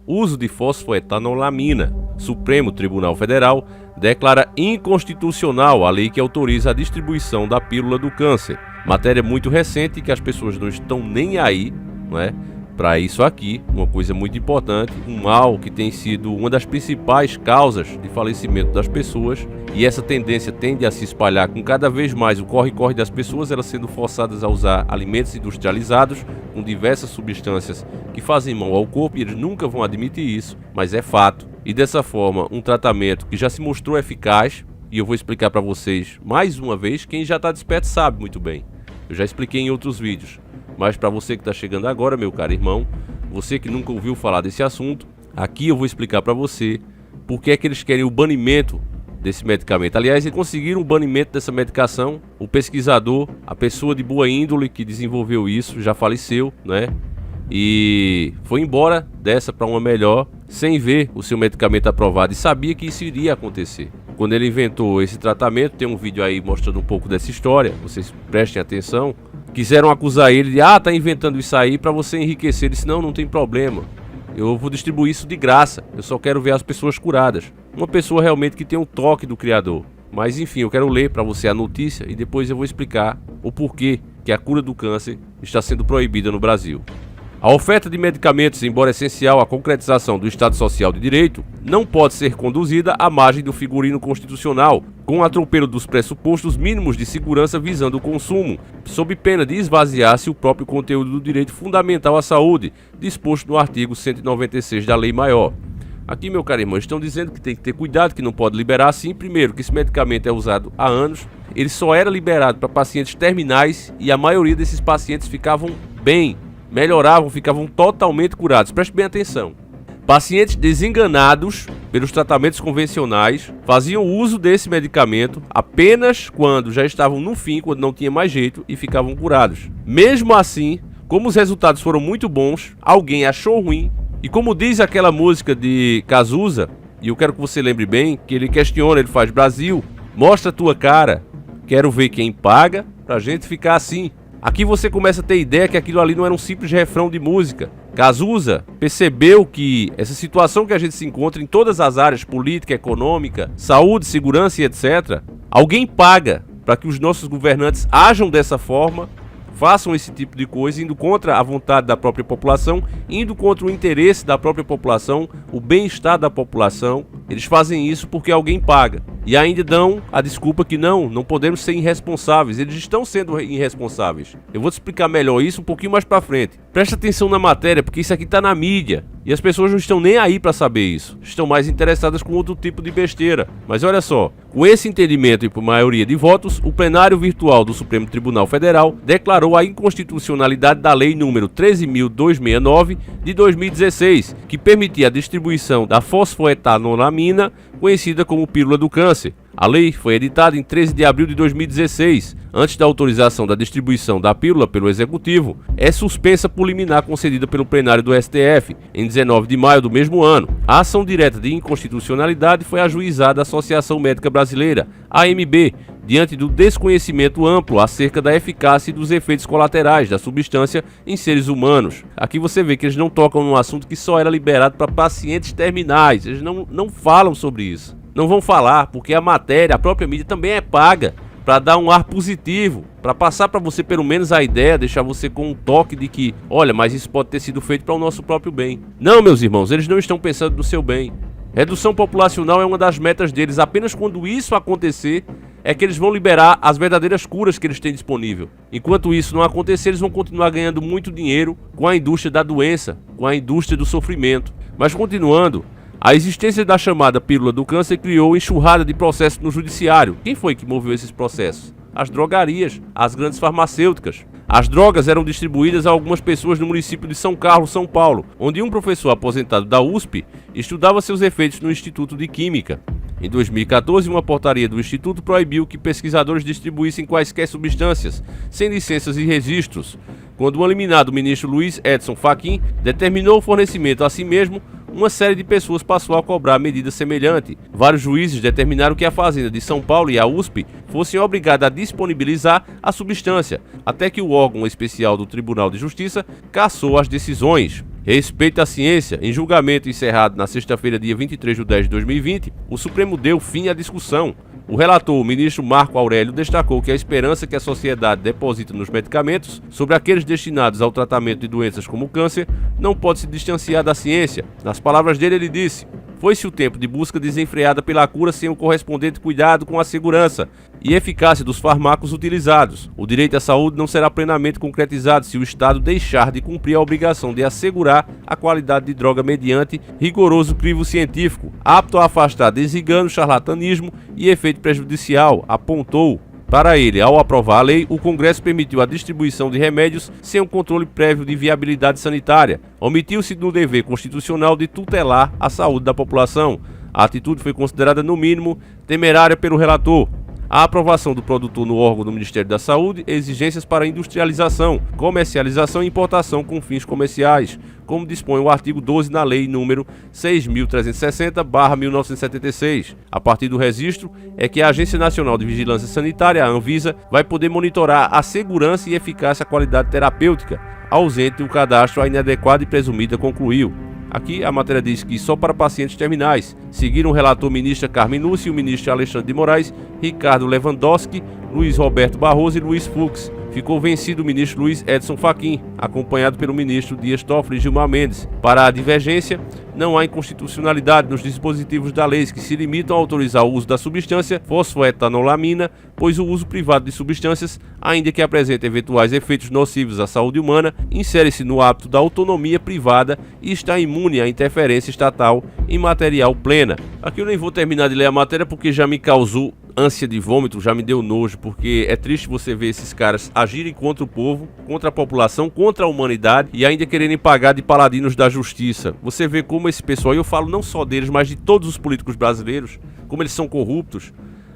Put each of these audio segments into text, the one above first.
uso de fosfoetanolamina. Supremo Tribunal Federal declara inconstitucional a lei que autoriza a distribuição da pílula do câncer. Matéria muito recente que as pessoas não estão nem aí, não é? Para isso aqui, uma coisa muito importante, um mal que tem sido uma das principais causas de falecimento das pessoas, e essa tendência tende a se espalhar com cada vez mais o corre-corre das pessoas, elas sendo forçadas a usar alimentos industrializados com diversas substâncias que fazem mal ao corpo, e eles nunca vão admitir isso, mas é fato. E dessa forma, um tratamento que já se mostrou eficaz, e eu vou explicar para vocês mais uma vez, quem já está desperto sabe muito bem. Eu já expliquei em outros vídeos. Mas para você que está chegando agora, meu caro irmão, você que nunca ouviu falar desse assunto, aqui eu vou explicar para você por que é que eles querem o banimento desse medicamento. Aliás, eles conseguiram o banimento dessa medicação. O pesquisador, a pessoa de boa índole que desenvolveu isso, já faleceu, né? E foi embora dessa para uma melhor, sem ver o seu medicamento aprovado, e sabia que isso iria acontecer. Quando ele inventou esse tratamento, tem um vídeo aí mostrando um pouco dessa história, vocês prestem atenção. Quiseram acusar ele de, tá inventando isso aí para você enriquecer. Ele disse, não tem problema, eu vou distribuir isso de graça, eu só quero ver as pessoas curadas. Uma pessoa realmente que tem um toque do Criador. Mas enfim, eu quero ler para você a notícia e depois eu vou explicar o porquê que a cura do câncer está sendo proibida no Brasil. A oferta de medicamentos, embora essencial à concretização do Estado Social de Direito, não pode ser conduzida à margem do figurino constitucional, com atropelo dos pressupostos mínimos de segurança visando o consumo, sob pena de esvaziar-se o próprio conteúdo do direito fundamental à saúde, disposto no artigo 196 da Lei Maior. Aqui, meu caro irmão, estão dizendo que tem que ter cuidado, que não pode liberar assim. Primeiro, que esse medicamento é usado há anos, ele só era liberado para pacientes terminais e a maioria desses pacientes ficavam bem, melhoravam, ficavam totalmente curados. Preste bem atenção. Pacientes desenganados pelos tratamentos convencionais faziam uso desse medicamento apenas quando já estavam no fim, quando não tinha mais jeito, e ficavam curados. Mesmo assim, como os resultados foram muito bons, alguém achou ruim, e como diz aquela música de Cazuza, e eu quero que você lembre bem, que ele questiona, ele faz: Brasil, mostra a tua cara, quero ver quem paga pra gente ficar assim. Aqui você começa a ter ideia que aquilo ali não era um simples refrão de música. Cazuza percebeu que essa situação que a gente se encontra em todas as áreas, política, econômica, saúde, segurança e etc., alguém paga para que os nossos governantes ajam dessa forma, façam esse tipo de coisa, indo contra a vontade da própria população, indo contra o interesse da própria população, o bem-estar da população. Eles fazem isso porque alguém paga. E ainda dão a desculpa que não podemos ser irresponsáveis. Eles estão sendo irresponsáveis. Eu vou te explicar melhor isso um pouquinho mais pra frente. Presta atenção na matéria, porque isso aqui tá na mídia. E as pessoas não estão nem aí pra saber isso. Estão mais interessadas com outro tipo de besteira. Mas olha só, com esse entendimento e por maioria de votos, o plenário virtual do Supremo Tribunal Federal declarou a inconstitucionalidade da Lei número 13.269 de 2016, que permitia a distribuição da fosfoetanolamina, conhecida como pílula do câncer. A lei foi editada em 13 de abril de 2016. Antes da autorização da distribuição da pílula pelo Executivo, é suspensa por liminar concedida pelo plenário do STF em 19 de maio do mesmo ano. A ação direta de inconstitucionalidade foi ajuizada à Associação Médica Brasileira, AMB, diante do desconhecimento amplo acerca da eficácia e dos efeitos colaterais da substância em seres humanos. Aqui você vê que eles não tocam num assunto que só era liberado para pacientes terminais. Eles não falam sobre isso. Não vão falar, porque a matéria, a própria mídia também é paga para dar um ar positivo, para passar para você pelo menos a ideia, deixar você com um toque de que, olha, mas isso pode ter sido feito para o nosso próprio bem. Não, meus irmãos, eles não estão pensando no seu bem. Redução populacional é uma das metas deles. Apenas quando isso acontecer é que eles vão liberar as verdadeiras curas que eles têm disponível. Enquanto isso não acontecer, eles vão continuar ganhando muito dinheiro com a indústria da doença, com a indústria do sofrimento. Mas continuando, a existência da chamada pílula do câncer criou enxurrada de processos no judiciário. Quem foi que moveu esses processos? As drogarias, as grandes farmacêuticas. As drogas eram distribuídas a algumas pessoas no município de São Carlos, São Paulo, onde um professor aposentado da USP estudava seus efeitos no Instituto de Química. Em 2014, uma portaria do Instituto proibiu que pesquisadores distribuíssem quaisquer substâncias, sem licenças e registros. Quando o liminar do ministro Luiz Edson Fachin determinou o fornecimento a si mesmo, uma série de pessoas passou a cobrar medida semelhante. Vários juízes determinaram que a Fazenda de São Paulo e a USP fossem obrigadas a disponibilizar a substância, até que o órgão especial do Tribunal de Justiça cassou as decisões. Respeito à ciência. Em julgamento encerrado na sexta-feira, dia 23 de 10 de 2020, o Supremo deu fim à discussão. O relator, o ministro Marco Aurélio, destacou que a esperança que a sociedade deposita nos medicamentos, sobre aqueles destinados ao tratamento de doenças como o câncer, não pode se distanciar da ciência. Nas palavras dele, ele disse: "Foi-se o tempo de busca desenfreada pela cura sem o correspondente cuidado com a segurança e eficácia dos fármacos utilizados. O direito à saúde não será plenamente concretizado se o Estado deixar de cumprir a obrigação de assegurar a qualidade de droga mediante rigoroso crivo científico, apto a afastar desengano, charlatanismo e efeito prejudicial", apontou. Para ele, ao aprovar a lei, o Congresso permitiu a distribuição de remédios sem um controle prévio de viabilidade sanitária. Omitiu-se do dever constitucional de tutelar a saúde da população. A atitude foi considerada, no mínimo, temerária pelo relator. A aprovação do produtor no órgão do Ministério da Saúde, exigências para industrialização, comercialização e importação com fins comerciais, como dispõe o artigo 12 na Lei nº 6.360/1976. A partir do registro é que a Agência Nacional de Vigilância Sanitária, a Anvisa, vai poder monitorar a segurança e eficácia da qualidade terapêutica. Ausente o cadastro, a inadequada e presumida concluiu. Aqui a matéria diz que só para pacientes terminais. Seguiram o relator ministra Carmen Lúcia e o ministro Alexandre de Moraes, Ricardo Lewandowski, Luiz Roberto Barroso e Luiz Fux. Ficou vencido o ministro Luiz Edson Fachin, acompanhado pelo ministro Dias Toffoli e Gilmar Mendes. Para a divergência, não há inconstitucionalidade nos dispositivos da lei que se limitam a autorizar o uso da substância fosfoetanolamina, pois o uso privado de substâncias, ainda que apresente eventuais efeitos nocivos à saúde humana, insere-se no âmbito da autonomia privada e está imune à interferência estatal em material plena. Aqui eu nem vou terminar de ler a matéria porque já me causou ânsia de vômito, já me deu nojo, porque é triste você ver esses caras agirem contra o povo, contra a população, contra a humanidade e ainda quererem pagar de paladinos da justiça. Você vê como esse pessoal, e eu falo não só deles, mas de todos os políticos brasileiros, como eles são corruptos.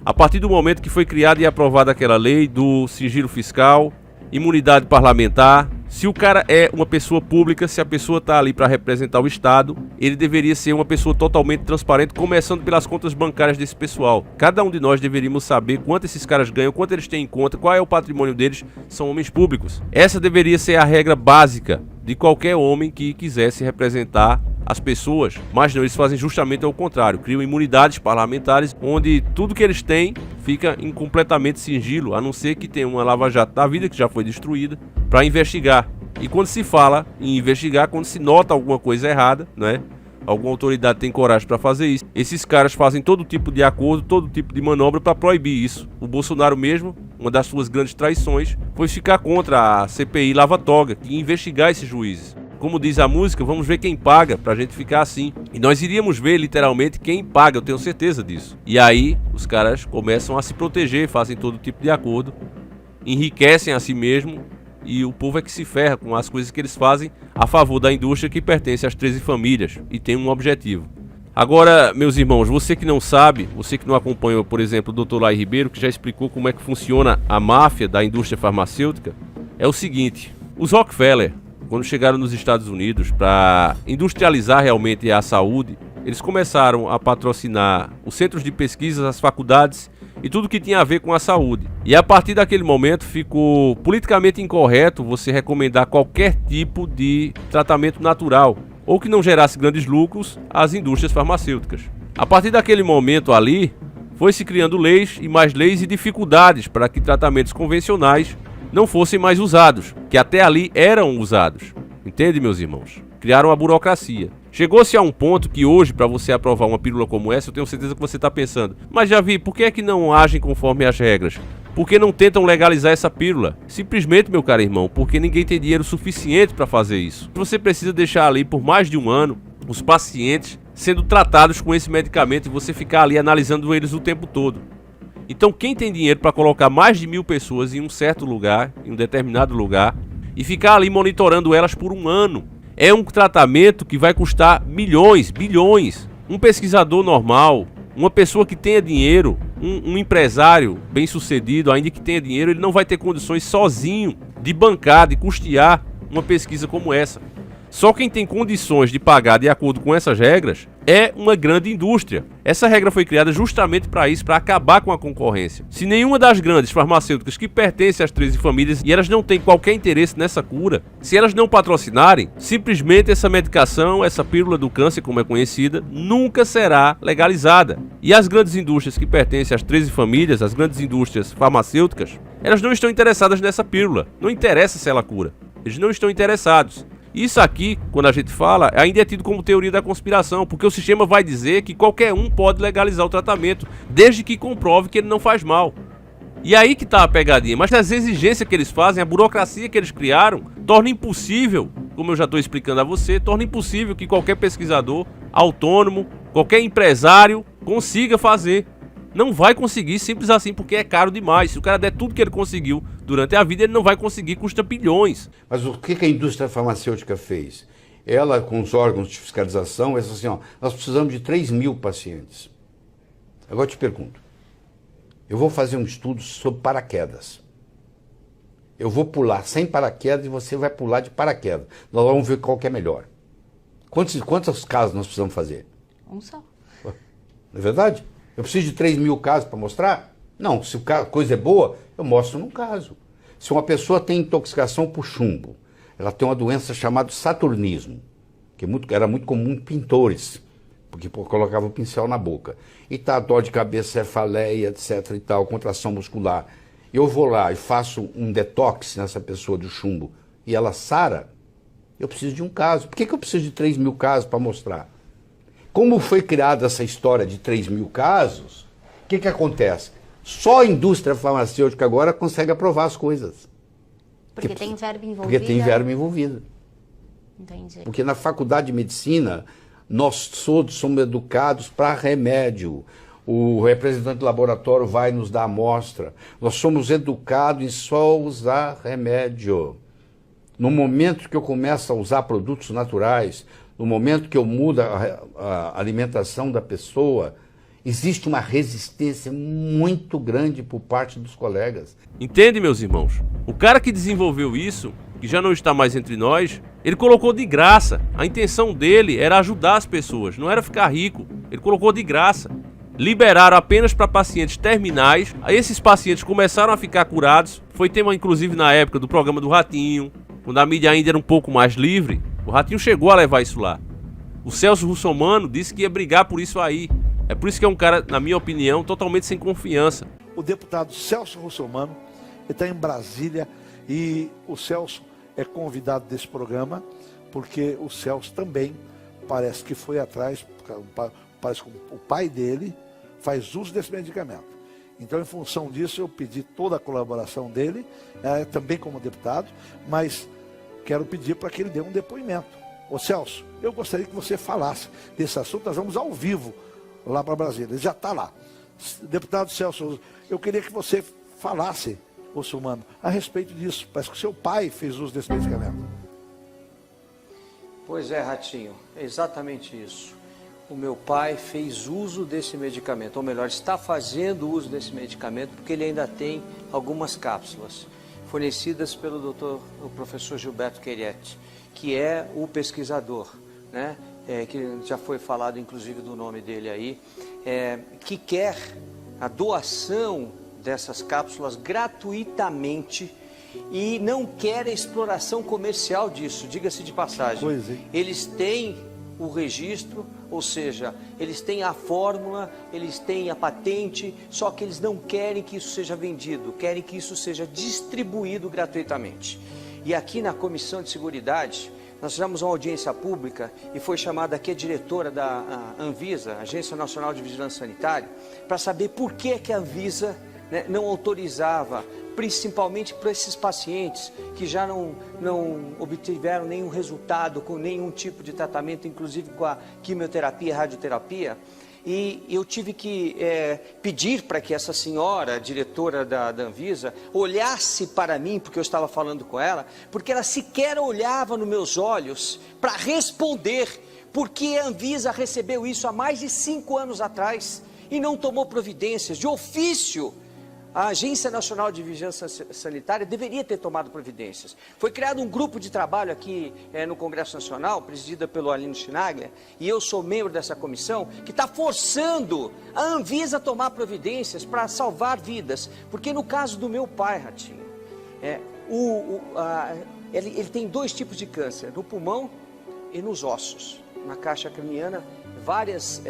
A partir do momento que foi criada e aprovada aquela lei do sigilo fiscal, imunidade parlamentar, se o cara é uma pessoa pública, se a pessoa está ali para representar o Estado, ele deveria ser uma pessoa totalmente transparente, começando pelas contas bancárias desse pessoal. Cada um de nós deveríamos saber quanto esses caras ganham, quanto eles têm em conta, qual é o patrimônio deles, são homens públicos. Essa deveria ser a regra básica de qualquer homem que quisesse representar as pessoas, mas não, eles fazem justamente ao contrário, criam imunidades parlamentares onde tudo que eles têm fica em completamente sigilo, a não ser que tenha uma lava-jato da vida que já foi destruída para investigar. E quando se fala em investigar, quando se nota alguma coisa errada, né? Alguma autoridade tem coragem para fazer isso, esses caras fazem todo tipo de acordo, todo tipo de manobra para proibir isso. O Bolsonaro mesmo, uma das suas grandes traições, foi ficar contra a CPI Lava-Toga e investigar esses juízes. Como diz a música, vamos ver quem paga pra gente ficar assim. E nós iríamos ver literalmente quem paga, eu tenho certeza disso. E aí os caras começam a se proteger, fazem todo tipo de acordo, enriquecem a si mesmo e o povo é que se ferra com as coisas que eles fazem a favor da indústria que pertence às 13 famílias e tem um objetivo. Agora, meus irmãos, você que não sabe, você que não acompanhou, por exemplo, o Dr. Lai Ribeiro, que já explicou como é que funciona a máfia da indústria farmacêutica, é o seguinte: os Rockefeller, quando chegaram nos Estados Unidos para industrializar realmente a saúde, eles começaram a patrocinar os centros de pesquisas, as faculdades e tudo que tinha a ver com a saúde. E a partir daquele momento ficou politicamente incorreto você recomendar qualquer tipo de tratamento natural ou que não gerasse grandes lucros às indústrias farmacêuticas. A partir daquele momento ali, foi se criando leis e dificuldades para que tratamentos convencionais não fossem mais usados, que até ali eram usados. Entende, meus irmãos? Criaram a burocracia. Chegou-se a um ponto que hoje, para você aprovar uma pílula como essa, eu tenho certeza que você está pensando: mas Javi, por que é que não agem conforme as regras? Por que não tentam legalizar essa pílula? Simplesmente, meu caro irmão, porque ninguém tem dinheiro suficiente para fazer isso. Você precisa deixar ali por mais de um ano os pacientes sendo tratados com esse medicamento e você ficar ali analisando eles o tempo todo. Então quem tem dinheiro para colocar mais de 1000 pessoas em um certo lugar, em um determinado lugar, e ficar ali monitorando elas por um ano, é um tratamento que vai custar milhões, bilhões. Um pesquisador normal, uma pessoa que tenha dinheiro, um empresário bem sucedido, ainda que tenha dinheiro, ele não vai ter condições sozinho de bancar, de custear uma pesquisa como essa. Só quem tem condições de pagar de acordo com essas regras é uma grande indústria. Essa regra foi criada justamente para isso, para acabar com a concorrência. Se nenhuma das grandes farmacêuticas que pertencem às 13 famílias e elas não têm qualquer interesse nessa cura, se elas não patrocinarem, simplesmente essa medicação, essa pílula do câncer, como é conhecida, nunca será legalizada. E as grandes indústrias que pertencem às 13 famílias, as grandes indústrias farmacêuticas, elas não estão interessadas nessa pílula. Não interessa se ela cura. Eles não estão interessados. Isso aqui, quando a gente fala, ainda é tido como teoria da conspiração, porque o sistema vai dizer que qualquer um pode legalizar o tratamento, desde que comprove que ele não faz mal. E aí que está a pegadinha, mas as exigências que eles fazem, a burocracia que eles criaram, torna impossível, como eu já estou explicando a você, torna impossível que qualquer pesquisador autônomo, qualquer empresário consiga fazer. Não vai conseguir simples assim, porque é caro demais. Se o cara der tudo que ele conseguiu durante a vida, ele não vai conseguir, custa bilhões. Mas o que a indústria farmacêutica fez? Ela, com os órgãos de fiscalização, ela disse assim, ó, nós precisamos de 3.000 pacientes. Agora eu te pergunto, eu vou fazer um estudo sobre paraquedas. Eu vou pular sem paraquedas e você vai pular de paraquedas. Nós vamos ver qual que é melhor. Quantos casos nós precisamos fazer? Um só. Não é verdade? Eu preciso de 3.000 casos para mostrar? Não, se a coisa é boa, eu mostro num caso. Se uma pessoa tem intoxicação por chumbo, ela tem uma doença chamada saturnismo, que era muito comum em pintores, porque colocavam o pincel na boca. E tá dor de cabeça, cefaleia, etc. e tal, contração muscular. Eu vou lá e faço um detox nessa pessoa do chumbo e ela sara, eu preciso de um caso. Por que eu preciso de 3.000 casos para mostrar? Como foi criada essa história de 3.000 casos, o que acontece? Só a indústria farmacêutica agora consegue aprovar as coisas. Porque tem verba envolvida? Porque tem verba envolvida. Entendi. Porque na faculdade de medicina, nós todos somos educados para remédio. O representante do laboratório vai nos dar amostra. Nós somos educados em só usar remédio. No momento que eu começo a usar produtos naturais, no momento que eu mudo a alimentação da pessoa, existe uma resistência muito grande por parte dos colegas. Entende, meus irmãos? O cara que desenvolveu isso, que já não está mais entre nós, ele colocou de graça. A intenção dele era ajudar as pessoas, não era ficar rico. Ele colocou de graça. Liberaram apenas para pacientes terminais. Aí esses pacientes começaram a ficar curados. Foi tema, inclusive, na época do programa do Ratinho, quando a mídia ainda era um pouco mais livre. O Ratinho chegou a levar isso lá. O Celso Russomano disse que ia brigar por isso aí. É por isso que é um cara, na minha opinião, totalmente sem confiança. O deputado Celso Russomano está em Brasília e o Celso é convidado desse programa porque o Celso também parece que foi atrás, parece que o pai dele faz uso desse medicamento. Então, em função disso, eu pedi toda a colaboração dele, também como deputado, mas quero pedir para que ele dê um depoimento. Ô Celso, eu gostaria que você falasse desse assunto, nós vamos ao vivo lá para Brasília, ele já está lá. Deputado Celso, eu queria que você falasse, Russomano, a respeito disso. Parece que seu pai fez uso desse medicamento. Pois é, Ratinho, é exatamente isso. O meu pai fez uso desse medicamento, ou melhor, está fazendo uso desse medicamento, porque ele ainda tem algumas cápsulas fornecidas pelo o professor Gilberto Queirete, que é o pesquisador, né? Que já foi falado inclusive do nome dele aí, que quer a doação dessas cápsulas gratuitamente e não quer a exploração comercial disso, diga-se de passagem. Eles têm o registro, ou seja, eles têm a fórmula, eles têm a patente, só que eles não querem que isso seja vendido, querem que isso seja distribuído gratuitamente. E aqui na Comissão de Seguridade, nós fizemos uma audiência pública e foi chamada aqui a diretora da Anvisa, Agência Nacional de Vigilância Sanitária, para saber por que a Anvisa, né, não autorizava, principalmente para esses pacientes que já não obtiveram nenhum resultado com nenhum tipo de tratamento, inclusive com a quimioterapia e radioterapia. E eu tive que pedir para que essa senhora, diretora da Anvisa, olhasse para mim, porque eu estava falando com ela, porque ela sequer olhava nos meus olhos para responder, porque a Anvisa recebeu isso há mais de 5 anos atrás e não tomou providências. De ofício, a Agência Nacional de Vigilância Sanitária deveria ter tomado providências. Foi criado um grupo de trabalho aqui no Congresso Nacional, presidida pelo Arlindo Chinaglia, e eu sou membro dessa comissão, que está forçando a Anvisa a tomar providências para salvar vidas. Porque no caso do meu pai, Ratinho, ele tem 2 tipos de câncer, no pulmão e nos ossos. Na caixa craniana, vários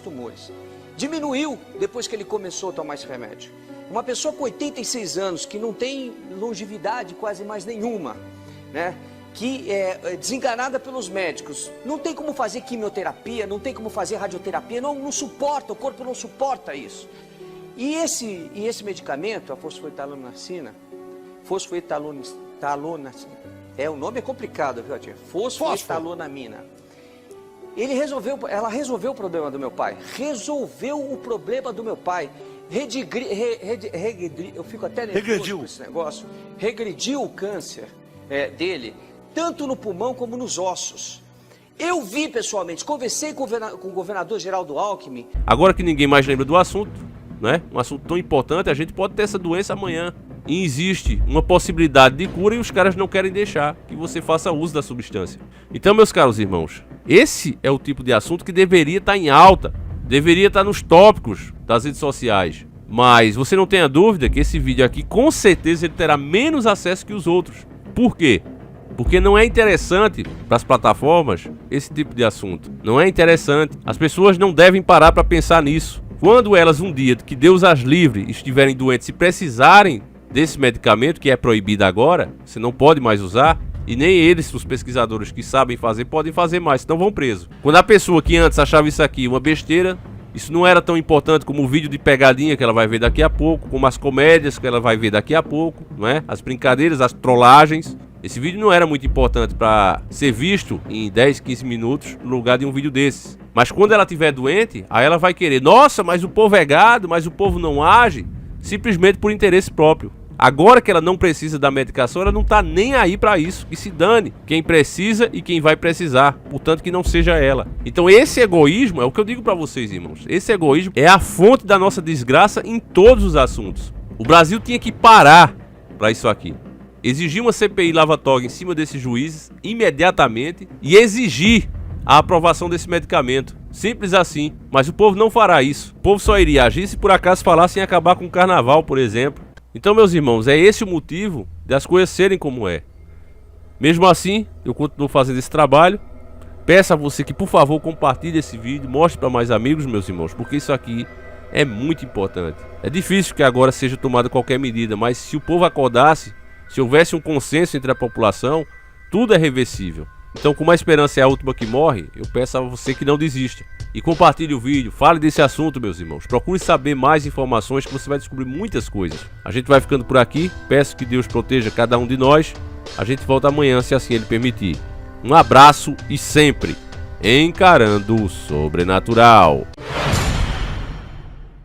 tumores. Diminuiu depois que ele começou a tomar esse remédio. Uma pessoa com 86 anos, que não tem longevidade quase mais nenhuma, né? Que é desenganada pelos médicos, não tem como fazer quimioterapia, não tem como fazer radioterapia, não suporta, o corpo não suporta isso. E esse medicamento, a fosfoetalonacina, o nome é complicado, viu, tia? Fosfoetalonamina. Ela resolveu o problema do meu pai. Resolveu o problema do meu pai. Eu fico até nervoso com esse negócio. Regrediu o câncer dele, tanto no pulmão como nos ossos. Eu vi pessoalmente, conversei com o governador Geraldo Alckmin. Agora que ninguém mais lembra do assunto, né? Um assunto tão importante, a gente pode ter essa doença amanhã. E existe uma possibilidade de cura e os caras não querem deixar que você faça uso da substância. Então, meus caros irmãos, esse é o tipo de assunto que deveria estar em alta, deveria estar nos tópicos das redes sociais. Mas você não tenha dúvida que esse vídeo aqui, com certeza, ele terá menos acesso que os outros. Por quê? Porque não é interessante para as plataformas esse tipo de assunto. Não é interessante. As pessoas não devem parar para pensar nisso. Quando elas um dia, que Deus as livre, estiverem doentes e precisarem desse medicamento, que é proibido agora, você não pode mais usar, e nem eles, os pesquisadores que sabem fazer, podem fazer mais, senão vão preso. Quando a pessoa que antes achava isso aqui uma besteira, isso não era tão importante como o vídeo de pegadinha que ela vai ver daqui a pouco, como as comédias que ela vai ver daqui a pouco, não é? As brincadeiras, as trollagens. Esse vídeo não era muito importante para ser visto em 10, 15 minutos no lugar de um vídeo desses. Mas quando ela estiver doente, aí ela vai querer, nossa, mas o povo é gado, mas o povo não age, simplesmente por interesse próprio. Agora que ela não precisa da medicação, ela não tá nem aí para isso. Que se dane quem precisa e quem vai precisar. Portanto, que não seja ela. Então esse egoísmo, é o que eu digo para vocês, irmãos. Esse egoísmo é a fonte da nossa desgraça em todos os assuntos. O Brasil tinha que parar para isso aqui. Exigir uma CPI lava-toga em cima desses juízes imediatamente e exigir a aprovação desse medicamento. Simples assim. Mas o povo não fará isso. O povo só iria agir se por acaso falassem em acabar com o carnaval, por exemplo. Então, meus irmãos, é esse o motivo das coisas serem como é. Mesmo assim, eu continuo fazendo esse trabalho. Peço a você que, por favor, compartilhe esse vídeo, mostre para mais amigos, meus irmãos, porque isso aqui é muito importante. É difícil que agora seja tomada qualquer medida, mas se o povo acordasse, se houvesse um consenso entre a população, tudo é reversível. Então, como a esperança é a última que morre, eu peço a você que não desista. E compartilhe o vídeo, fale desse assunto, meus irmãos. Procure saber mais informações que você vai descobrir muitas coisas. A gente vai ficando por aqui, peço que Deus proteja cada um de nós. A gente volta amanhã, se assim Ele permitir. Um abraço e sempre encarando o sobrenatural.